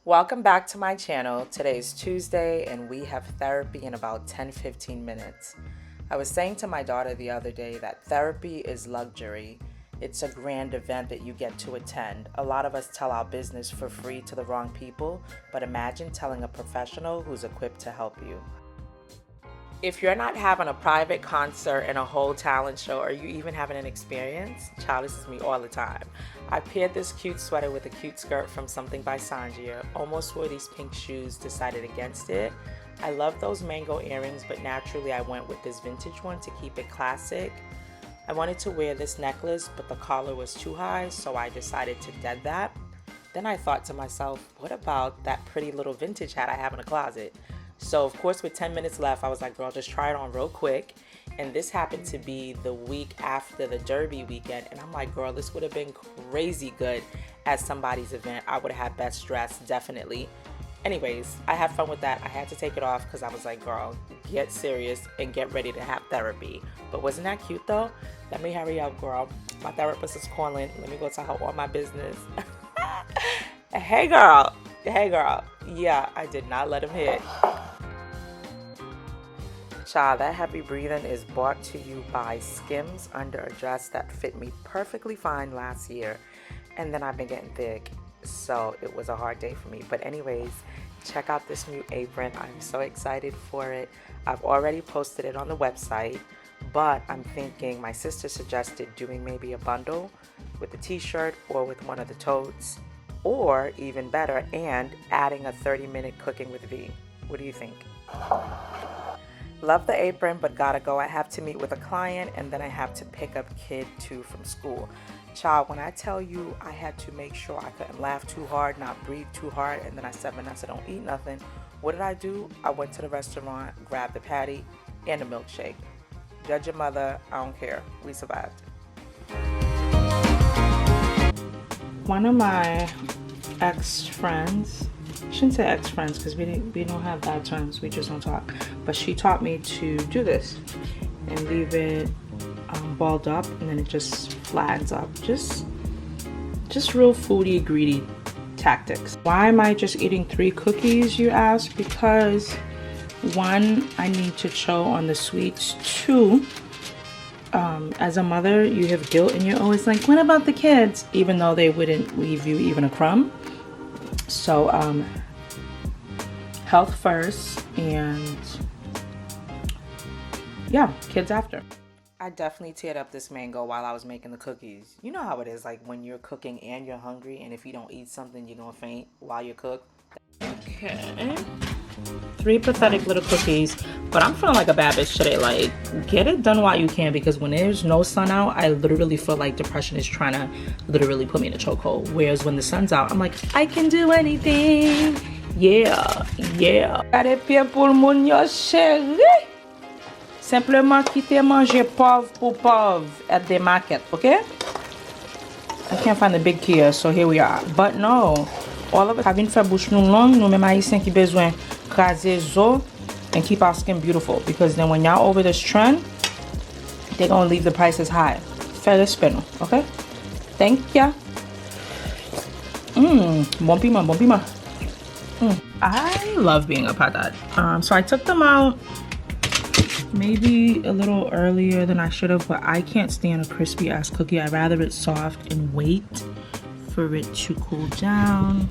Welcome back to my channel. Today is Tuesday and we have therapy in about 10-15 minutes. I was saying to my daughter the other day that therapy is luxury. It's a grand event that you get to attend. A lot of us tell our business for free to the wrong people, but imagine telling a professional who's equipped to help you. If you're not having a private concert and a whole talent show, or you even having an experience, child, this is me all the time. I paired this cute sweater with a cute skirt from Something by Sanjia, almost wore these pink shoes, decided against it. I love those mango earrings, but naturally I went with this vintage one to keep it classic. I wanted to wear this necklace, but the collar was too high, so I decided to dead that. Then I thought to myself, what about that pretty little vintage hat I have in the closet? So of course with 10 minutes left, I was like, girl, just try it on real quick. And this happened to be the week after the Derby weekend. And I'm like, girl, this would have been crazy good at somebody's event. I would have had best dress, definitely. Anyways, I had fun with that. I had to take it off because I was like, girl, get serious and get ready to have therapy. But wasn't that cute though? Let me hurry up, girl. My therapist is calling. Let me go tell her all my business. Hey girl. Yeah, I did not let him hit. Child, that heavy breathing is brought to you by Skims under a dress that fit me perfectly fine last year. And then I've been getting thick, so it was a hard day for me. But anyways, check out this new apron. I'm so excited for it. I've already posted it on the website, but I'm thinking, my sister suggested doing maybe a bundle with the t-shirt or with one of the totes, or even better, and adding a 30-minute cooking with V. What do you think? Love the apron, but gotta go. I have to meet with a client and then I have to pick up kid 2 from school. Child, when I tell you I had to make sure I couldn't laugh too hard, not breathe too hard, and then I said, Vanessa, don't eat nothing. What did I do? I went to the restaurant, grabbed the patty and a milkshake. Judge your mother, I don't care. We survived. One of my ex-friends, I shouldn't say ex-friends because we don't have bad terms, we just don't talk, but she taught me to do this and leave it balled up and then it just flattens up. Just real foodie greedy tactics. Why am I just eating 3 cookies, you ask? Because 1, I need to chow on the sweets. 2, as a mother, you have guilt and you're always like, what about the kids? Even though they wouldn't leave you even a crumb. So health first, and yeah, kids after. I definitely teared up this mango while I was making the cookies. You know how it is, like when you're cooking and you're hungry, and if you don't eat something, you're gonna faint while you cook. Okay. 3 pathetic little cookies, but I'm feeling like a bad bitch today. Like, get it done while you can, because when there's no sun out, I literally feel like depression is trying to literally put me in a chokehold. Whereas when the sun's out, I'm like, I can do anything. Yeah. Pour mon yo chéri. Simplement quitter manger pauvre pour pauvre at the market, okay? I can't find the big Kia, so here we are. But no, all of us having fait bouche nous long, nous même haïtiens qui besoin craser zo and keep our skin beautiful, because then when y'all over this trend, they're gonna leave the prices high. Fair spin, okay? Thank ya. Bon piment. I love being a patat. So I took them out maybe a little earlier than I should have, but I can't stand a crispy ass cookie. I'd rather it soft and wait for it to cool down.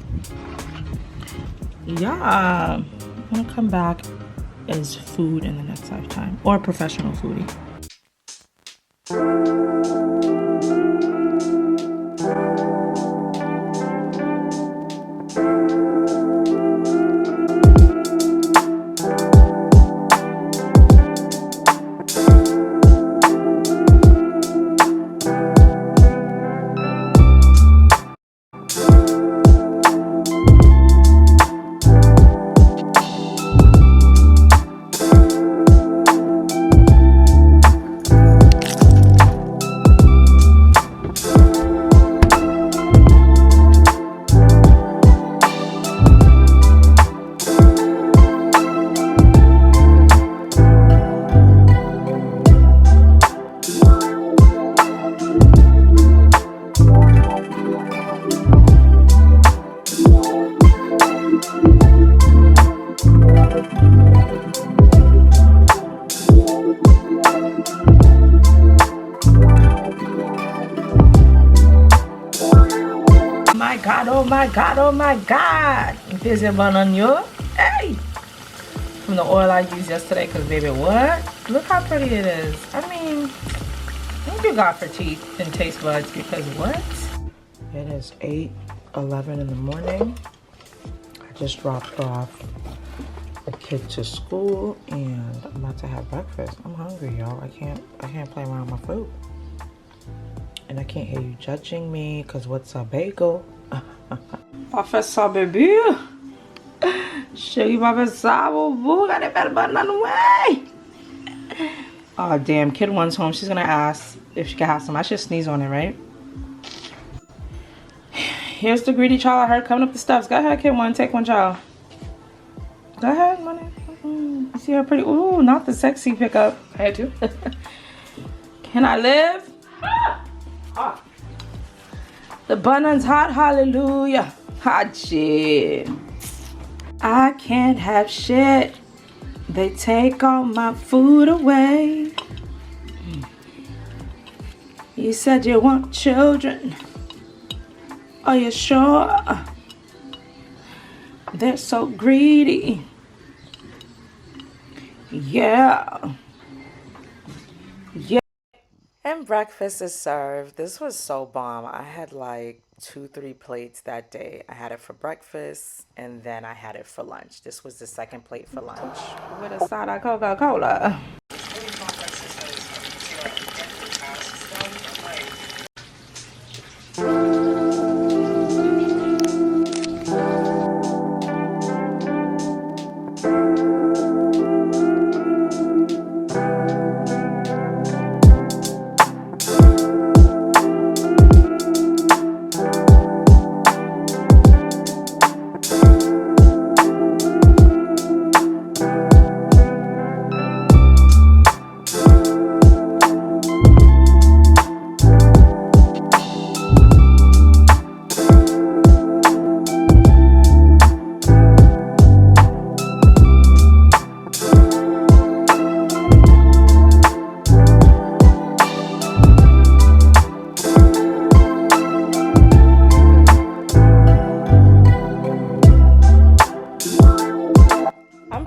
Yeah, I'm gonna come back as food in the next lifetime, or a professional foodie. God, oh my God. There's a bun on you. Hey. From the oil I used yesterday, because baby, what? Look how pretty it is. I mean, thank you God for teeth and taste buds, because what? It is 8:11 in the morning. I just dropped off the kid to school and I'm about to have breakfast. I'm hungry, y'all. I can't play around with my food. And I can't hear you judging me, because what's a bagel? Professor baby. Sugar Professor, boo, got that better button on the way. Oh damn, kid one's home. She's gonna ask if she can have some. I should sneeze on it, right? Here's the greedy child I heard coming up the steps. Go ahead, kid one, take one, child. Go ahead, money. You see her pretty? Ooh, not the sexy pickup. I had to. Can I live? Ah. The bun's hot, hallelujah. Hot shit. I can't have shit. They take all my food away. You said you want children. Are you sure? They're so greedy. Yeah. Yeah. And breakfast is served. This was so bomb. I had like 2-3 plates that day. I had it for breakfast and then I had it for lunch. This was the second plate for lunch with a side of Coca-Cola.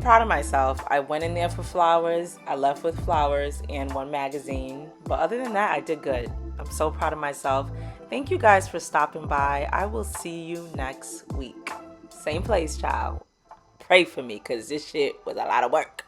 Proud of myself. I went in there for flowers. I left with flowers and one magazine. But other than that, I did good. I'm so proud of myself. Thank you guys for stopping by. I will see you next week. Same place, child. Pray for me, because this shit was a lot of work.